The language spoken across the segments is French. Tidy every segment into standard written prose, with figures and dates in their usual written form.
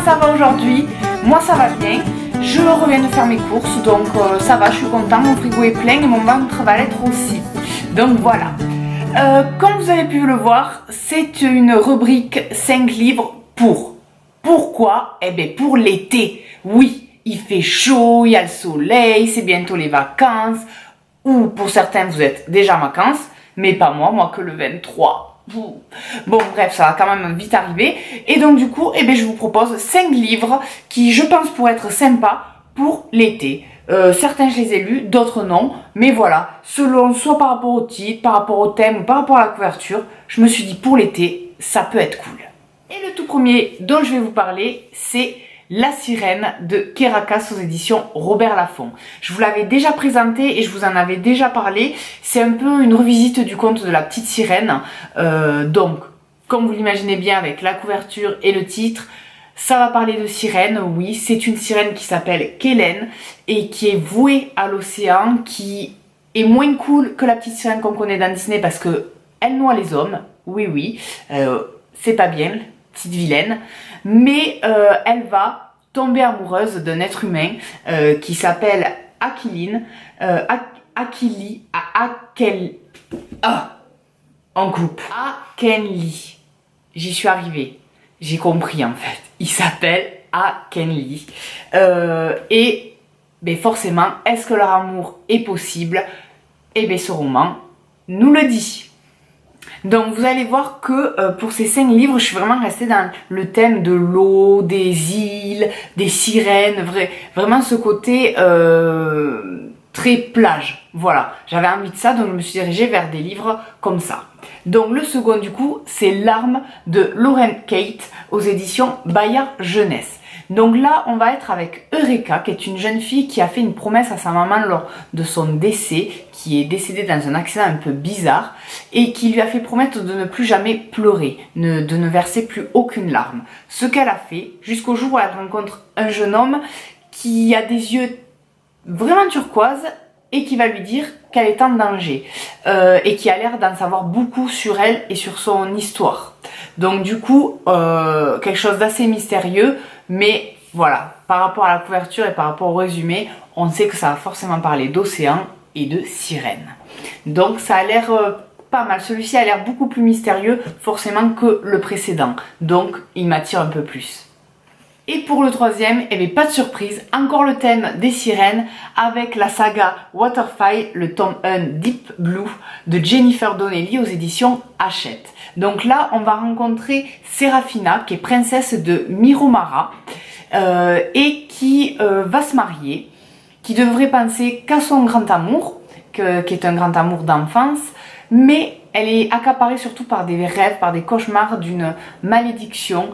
ça va aujourd'hui? Moi ça va bien, je reviens de faire mes courses donc ça va, je suis contente, mon frigo est plein et mon ventre va l'être aussi. Donc voilà, comme vous avez pu le voir, c'est une rubrique 5 livres pour. Pourquoi? Eh bien pour l'été, oui, il fait chaud, il y a le soleil, c'est bientôt les vacances, ou pour certains vous êtes déjà en vacances, mais pas moi que le 23. Bon bref, ça va quand même vite arriver. Et donc du coup, je vous propose 5 livres qui je pense pourraient être sympas pour l'été. Certains je les ai lus, d'autres non. Mais voilà, selon soit par rapport au titre, par rapport au thème ou par rapport à la couverture, je me suis dit pour l'été, ça peut être cool. Et le tout premier dont je vais vous parler, c'est La Sirène de Kerakas aux éditions Robert Laffont. Je vous l'avais déjà présenté et je vous en avais déjà parlé. C'est un peu une revisite du conte de la petite sirène. Donc, comme vous l'imaginez bien avec la couverture et le titre, ça va parler de sirène. Oui, c'est une sirène qui s'appelle Kellen et qui est vouée à l'océan, qui est moins cool que la petite sirène qu'on connaît dans Disney parce que elle noie les hommes. Oui, c'est pas bien, petite vilaine. Mais elle va tomber amoureuse d'un être humain qui s'appelle Aquiline. En coupe. Akenli. J'y suis arrivée. J'ai compris en fait. Il s'appelle Akenli. Et forcément, est-ce que leur amour est possible? Et bien ce roman nous le dit. Donc vous allez voir que pour ces 5 livres, je suis vraiment restée dans le thème de l'eau, des îles, des sirènes, vraiment ce côté très plage. Voilà, j'avais envie de ça, donc je me suis dirigée vers des livres comme ça. Donc le second du coup, c'est Larmes de Lauren Kate aux éditions Bayard Jeunesse. Donc là, on va être avec Eureka, qui est une jeune fille qui a fait une promesse à sa maman lors de son décès, qui est décédée dans un accident un peu bizarre, et qui lui a fait promettre de ne plus jamais pleurer, de ne verser plus aucune larme. Ce qu'elle a fait, jusqu'au jour où elle rencontre un jeune homme qui a des yeux vraiment turquoises, et qui va lui dire qu'elle est en danger, et qui a l'air d'en savoir beaucoup sur elle et sur son histoire. Donc du coup, quelque chose d'assez mystérieux, mais voilà, par rapport à la couverture et par rapport au résumé, on sait que ça va forcément parler d'océan et de sirène. Donc ça a l'air pas mal, celui-ci a l'air beaucoup plus mystérieux forcément que le précédent, donc il m'attire un peu plus. Et pour le troisième, pas de surprise, encore le thème des sirènes avec la saga Waterfall, le tome 1 Deep Blue de Jennifer Donnelly aux éditions Hachette. Donc là, on va rencontrer Serafina, qui est princesse de Miromara et qui va se marier, qui devrait penser qu'à son grand amour, qui est un grand amour d'enfance, mais elle est accaparée surtout par des rêves, par des cauchemars d'une malédiction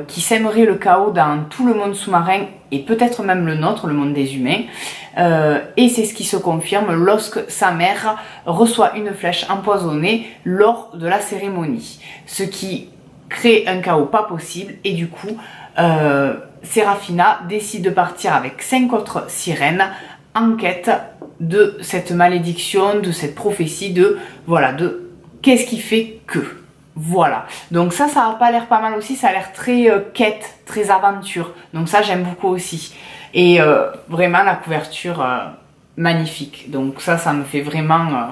qui sèmerait le chaos dans tout le monde sous-marin et peut-être même le nôtre, le monde des humains. Et c'est ce qui se confirme lorsque sa mère reçoit une flèche empoisonnée lors de la cérémonie. Ce qui crée un chaos pas possible et du coup, Serafina décide de partir avec 5 autres sirènes en quête de cette malédiction, de cette prophétie, de qu'est-ce qui fait que. Voilà, donc ça a pas l'air pas mal aussi, ça a l'air très quête, très aventure, donc ça j'aime beaucoup aussi. Et vraiment la couverture magnifique, donc ça me fait vraiment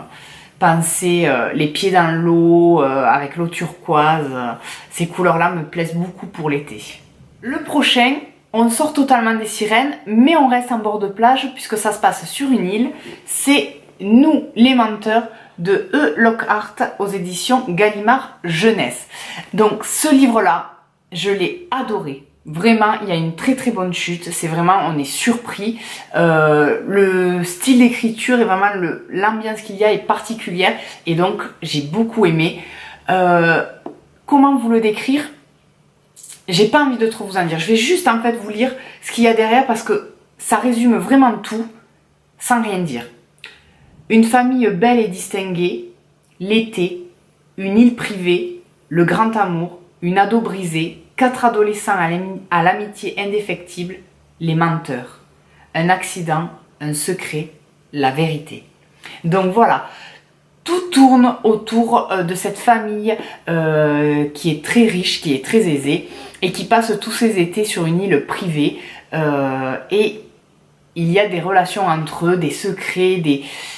penser les pieds dans l'eau, avec l'eau turquoise, ces couleurs-là me plaisent beaucoup pour l'été. Le prochain, on sort totalement des sirènes, mais on reste en bord de plage puisque ça se passe sur une île, c'est Nous les menteurs de E. Lockhart aux éditions Gallimard Jeunesse. Donc ce livre-là, je l'ai adoré. Vraiment, il y a une très très bonne chute. C'est vraiment, on est surpris. Le style d'écriture et vraiment l'ambiance qu'il y a est particulière. Et donc, j'ai beaucoup aimé. Comment vous le décrire? J'ai pas envie de trop vous en dire. Je vais juste en fait vous lire ce qu'il y a derrière parce que ça résume vraiment tout sans rien dire. Une famille belle et distinguée, l'été, une île privée, le grand amour, une ado brisée, 4 adolescents à l'amitié indéfectible, les menteurs, un accident, un secret, la vérité. Donc voilà, tout tourne autour de cette famille qui est très riche, qui est très aisée et qui passe tous ses étés sur une île privée et il y a des relations entre eux, des secrets,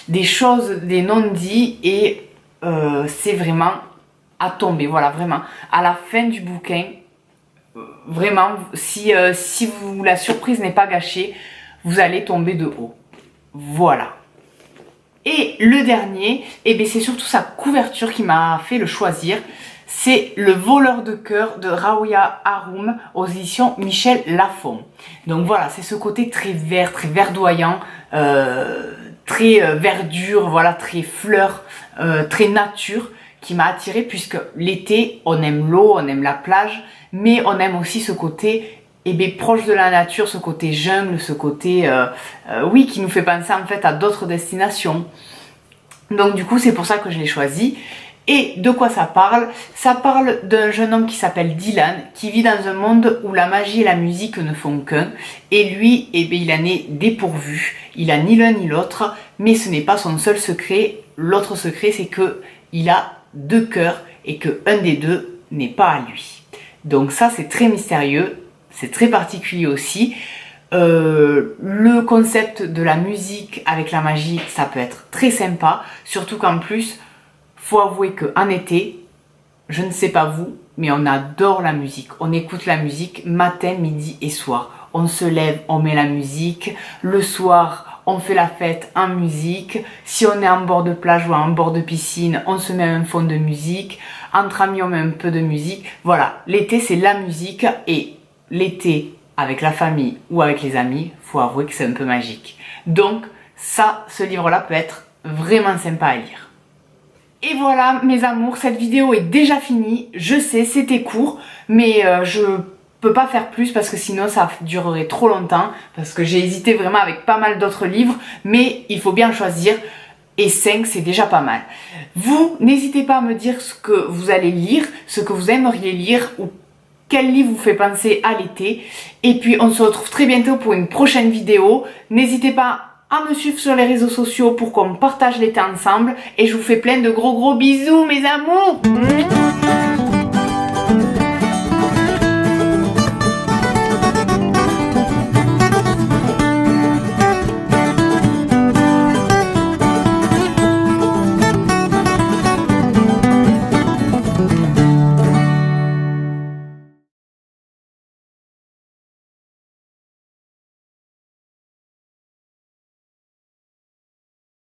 des choses, des non-dits et c'est vraiment à tomber, voilà, vraiment. À la fin du bouquin, vraiment, si la surprise n'est pas gâchée, vous allez tomber de haut. Voilà. Et le dernier, eh bien, c'est surtout sa couverture qui m'a fait le choisir. C'est Le voleur de cœur de Raouya Haroum aux éditions Michel Lafon. Donc voilà, c'est ce côté très vert, très verdoyant, très verdure, voilà, très fleur, très nature qui m'a attirée puisque l'été, on aime l'eau, on aime la plage, mais on aime aussi ce côté proche de la nature, ce côté jungle, ce côté, oui, qui nous fait penser en fait à d'autres destinations. Donc du coup, c'est pour ça que je l'ai choisi. Et de quoi ça parle? Ça parle d'un jeune homme qui s'appelle Dylan, qui vit dans un monde où la magie et la musique ne font qu'un. Et lui, il en est dépourvu. Il a ni l'un ni l'autre, mais ce n'est pas son seul secret. L'autre secret, c'est que il a 2 cœurs et que un des 2 n'est pas à lui. Donc ça, c'est très mystérieux, c'est très particulier aussi. Le concept de la musique avec la magie, ça peut être très sympa, surtout qu'en plus, faut avouer qu'en été, je ne sais pas vous, mais on adore la musique. On écoute la musique matin, midi et soir. On se lève, on met la musique. Le soir, on fait la fête en musique. Si on est en bord de plage ou en bord de piscine, on se met un fond de musique. Entre amis, on met un peu de musique. Voilà, l'été, c'est la musique. Et l'été, avec la famille ou avec les amis, faut avouer que c'est un peu magique. Donc, ça, ce livre-là peut être vraiment sympa à lire. Et voilà mes amours, cette vidéo est déjà finie. Je sais, c'était court, mais je peux pas faire plus parce que sinon ça durerait trop longtemps. Parce que j'ai hésité vraiment avec pas mal d'autres livres, mais il faut bien choisir. Et 5, c'est déjà pas mal. Vous, n'hésitez pas à me dire ce que vous allez lire, ce que vous aimeriez lire ou quel livre vous fait penser à l'été. Et puis on se retrouve très bientôt pour une prochaine vidéo. N'hésitez pas à me suivre sur les réseaux sociaux pour qu'on partage l'été ensemble. Et je vous fais plein de gros bisous mes amours.